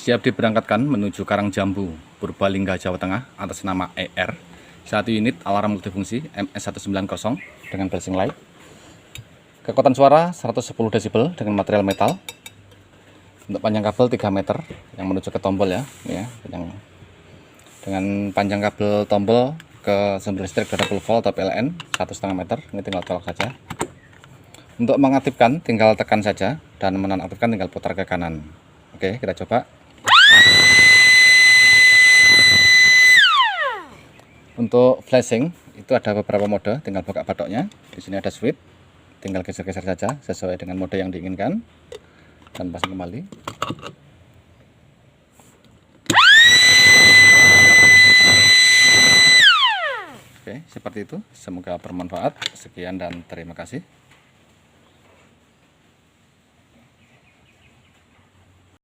siap diberangkatkan menuju Karangjambu, Purbalingga, Jawa Tengah atas nama ER. 1 unit alarm multifungsi MS190 dengan flashing light. Kekuatan suara 110 desibel dengan material metal. Untuk panjang kabel 3 meter yang menuju ke tombol ya, dengan panjang kabel tombol ke sumber listrik double volt atau PLN 1,5 meter. Ini tinggal colok saja. Untuk mengaktifkan tinggal tekan saja, dan menonaktifkan tinggal putar ke kanan. Oke, kita coba. Untuk flashing itu ada beberapa mode, tinggal buka batoknya. Di sini ada switch, tinggal geser-geser saja sesuai dengan mode yang diinginkan dan pasang kembali. Oke, seperti itu. Semoga bermanfaat. Sekian dan terima kasih.